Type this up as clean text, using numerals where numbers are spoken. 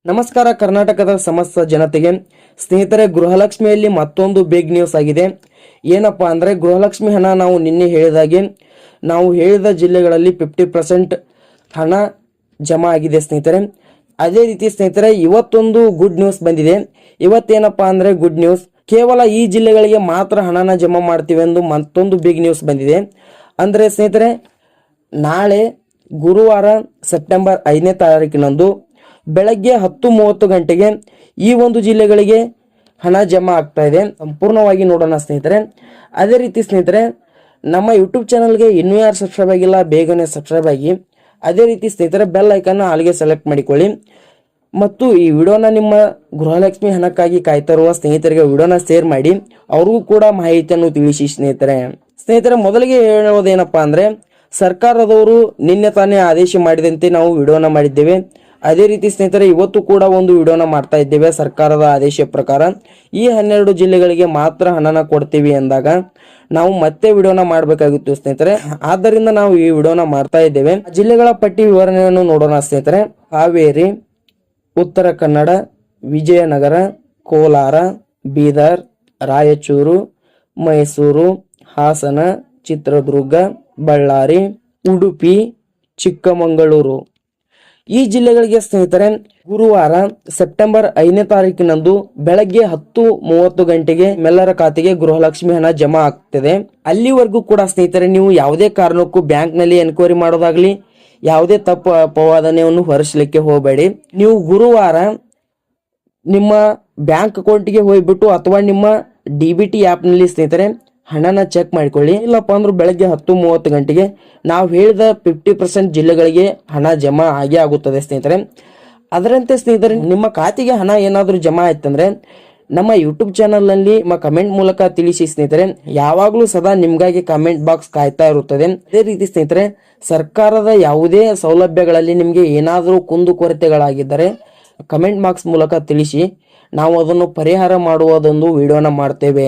ನಮಸ್ಕಾರ ಕರ್ನಾಟಕದ ಸಮಸ್ತ ಜನತೆಗೆ. ಸ್ನೇಹಿತರೆ, ಗೃಹಲಕ್ಷ್ಮಿಯಲ್ಲಿ ಮತ್ತೊಂದು ಬಿಗ್ ನ್ಯೂಸ್ ಆಗಿದೆ. ಏನಪ್ಪಾ ಅಂದ್ರೆ, ಗೃಹಲಕ್ಷ್ಮಿ ಹಣ ನಾವು ನಿನ್ನೆ ಹೇಳಿದಾಗೆ ನಾವು ಹೇಳಿದ ಜಿಲ್ಲೆಗಳಲ್ಲಿ 50% ಹಣ ಜಮಾ ಆಗಿದೆ ಸ್ನೇಹಿತರೆ. ಅದೇ ರೀತಿ ಸ್ನೇಹಿತರೆ, ಇವತ್ತೊಂದು ಗುಡ್ ನ್ಯೂಸ್ ಬಂದಿದೆ. ಇವತ್ತೇನಪ್ಪಾ ಅಂದ್ರೆ ಗುಡ್ ನ್ಯೂಸ್, ಕೇವಲ ಈ ಜಿಲ್ಲೆಗಳಿಗೆ ಮಾತ್ರ ಹಣನ ಜಮಾ ಮಾಡ್ತೀವಿ ಎಂದು ಮತ್ತೊಂದು ಬಿಗ್ ನ್ಯೂಸ್ ಬಂದಿದೆ. ಅಂದ್ರೆ ಸ್ನೇಹಿತರೆ, ನಾಳೆ ಗುರುವಾರ ಸೆಪ್ಟೆಂಬರ್ 5ನೇ ತಾರೀಕಿನಂದು ಬೆಳಗ್ಗೆ 10:30 ಗಂಟೆಗೆ ಈ ಒಂದು ಜಿಲ್ಲೆಗಳಿಗೆ ಹಣ ಜಮಾ ಆಗ್ತಾ ಇದೆ. ಸಂಪೂರ್ಣವಾಗಿ ನೋಡೋಣ ಸ್ನೇಹಿತರೆ. ಅದೇ ರೀತಿ ಸ್ನೇಹಿತರೆ, ನಮ್ಮ ಯೂಟ್ಯೂಬ್ ಚಾನಲ್ಗೆ ಇನ್ನೂ ಯಾರು ಸಬ್ಸ್ಕ್ರೈಬ್ ಆಗಿಲ್ಲ, ಬೇಗನೆ ಸಬ್ಸ್ಕ್ರೈಬ್ ಆಗಿ. ಅದೇ ರೀತಿ ಸ್ನೇಹಿತರೆ, ಬೆಲ್ ಐಕನ್ನ ಆಲ್ಗೆ ಸೆಲೆಕ್ಟ್ ಮಾಡಿಕೊಳ್ಳಿ. ಮತ್ತು ಈ ವಿಡಿಯೋನ ನಿಮ್ಮ ಗೃಹಲಕ್ಷ್ಮಿ ಹಣಕ್ಕಾಗಿ ಕಾಯ್ತಾ ಇರುವ ಸ್ನೇಹಿತರಿಗೆ ವಿಡಿಯೋನ ಶೇರ್ ಮಾಡಿ, ಅವ್ರಿಗೂ ಕೂಡ ಮಾಹಿತಿಯನ್ನು ತಿಳಿಸಿ ಸ್ನೇಹಿತರೆ. ಮೊದಲಿಗೆ ಹೇಳೋದೇನಪ್ಪಾ ಅಂದ್ರೆ, ಸರ್ಕಾರದವರು ನಿನ್ನೆ ತಾನೇ ಆದೇಶ ಮಾಡಿದಂತೆ ನಾವು ವಿಡಿಯೋನ ಮಾಡಿದ್ದೇವೆ. ಅದೇ ರೀತಿ ಸ್ನೇಹಿತರೆ, ಇವತ್ತು ಕೂಡ ಒಂದು ವಿಡಿಯೋನ ಮಾಡ್ತಾ ಇದ್ದೇವೆ. ಸರ್ಕಾರದ ಆದೇಶ ಪ್ರಕಾರ ಈ 12 ಜಿಲ್ಲೆಗಳಿಗೆ ಮಾತ್ರ ಹಣನ ಕೊಡ್ತೀವಿ ಎಂದಾಗ ನಾವು ಮತ್ತೆ ವಿಡಿಯೋನ ಮಾಡಬೇಕಾಗಿತ್ತು ಸ್ನೇಹಿತರೆ. ಆದ್ದರಿಂದ ನಾವು ಈ ವಿಡಿಯೋನ ಮಾಡ್ತಾ ಇದ್ದೇವೆ. ಜಿಲ್ಲೆಗಳ ಪಟ್ಟಿ ವಿವರಣೆಯನ್ನು ನೋಡೋಣ ಸ್ನೇಹಿತರೆ. ಹಾವೇರಿ, ಉತ್ತರ ಕನ್ನಡ, ವಿಜಯನಗರ, ಕೋಲಾರ, ಬೀದರ್, ರಾಯಚೂರು, ಮೈಸೂರು, ಹಾಸನ, ಚಿತ್ರದುರ್ಗ, ಬಳ್ಳಾರಿ, ಉಡುಪಿ, ಚಿಕ್ಕಮಗಳೂರು. ಈ ಜಿಲ್ಲೆಗಳಿಗೆ ಸ್ನೇಹಿತರೆ ಗುರುವಾರ ಸೆಪ್ಟೆಂಬರ್ 5ನೇ ತಾರೀಕಿನಂದು ಬೆಳಗ್ಗೆ 10:30 ಗಂಟೆಗೆ ಮೆಲ್ಲರ ಖಾತೆಗೆ ಗೃಹಲಕ್ಷ್ಮಿ ಹಣ ಜಮಾ ಆಗ್ತದೆ. ಅಲ್ಲಿವರೆಗೂ ಕೂಡ ಸ್ನೇಹಿತರೆ, ನೀವು ಯಾವುದೇ ಕಾರಣಕ್ಕೂ ಬ್ಯಾಂಕ್ ನಲ್ಲಿ ಎನ್ಕ್ವೈರಿ ಮಾಡೋದಾಗ್ಲಿ, ಯಾವುದೇ ತಪ್ಪು ಅಪವಾದನೆಯನ್ನು ಹೊರಿಸಲಿಕ್ಕೆ ಹೋಗಬೇಡಿ. ನೀವು ಗುರುವಾರ ನಿಮ್ಮ ಬ್ಯಾಂಕ್ ಅಕೌಂಟ್ಗೆ ಹೋಗ್ಬಿಟ್ಟು ಅಥವಾ ನಿಮ್ಮ DBT ಆ್ಯಪ್ ನಲ್ಲಿ ಸ್ನೇಹಿತರೆ ಹಣನ ಚೆಕ್ ಮಾಡಿಕೊಳ್ಳಿ. ಇಲ್ಲಪ್ಪ ಅಂದ್ರೆ ಬೆಳಗ್ಗೆ 10:30 ಗಂಟೆಗೆ ನಾವು ಹೇಳಿದ 50% ಜಿಲ್ಲೆಗಳಿಗೆ ಹಣ ಜಮಾ ಆಗೇ ಆಗುತ್ತದೆ ಸ್ನೇಹಿತರೆ. ಅದರಂತೆ ಸ್ನೇಹಿತರೆ, ನಿಮ್ಮ ಖಾತೆಗೆ ಹಣ ಏನಾದರೂ ಜಮಾ ಆಯ್ತಂದ್ರೆ ನಮ್ಮ ಯೂಟ್ಯೂಬ್ ಚಾನಲ್ ನಲ್ಲಿ ನಿಮ್ಮ ಕಮೆಂಟ್ ಮೂಲಕ ತಿಳಿಸಿ ಸ್ನೇಹಿತರೆ. ಯಾವಾಗಲೂ ಸದಾ ನಿಮ್ಗಾಗಿ ಕಮೆಂಟ್ ಬಾಕ್ಸ್ ಕಾಯ್ತಾ ಇರುತ್ತದೆ. ಅದೇ ರೀತಿ ಸ್ನೇಹಿತರೆ, ಸರ್ಕಾರದ ಯಾವುದೇ ಸೌಲಭ್ಯಗಳಲ್ಲಿ ನಿಮಗೆ ಏನಾದರೂ ಕುಂದುಕೊರತೆಗಳಾಗಿದ್ದರೆ ಕಮೆಂಟ್ ಬಾಕ್ಸ್ ಮೂಲಕ ತಿಳಿಸಿ, ನಾವು ಅದನ್ನು ಪರಿಹಾರ ಮಾಡುವುದೊಂದು ವಿಡಿಯೋನ ಮಾಡ್ತೇವೆ.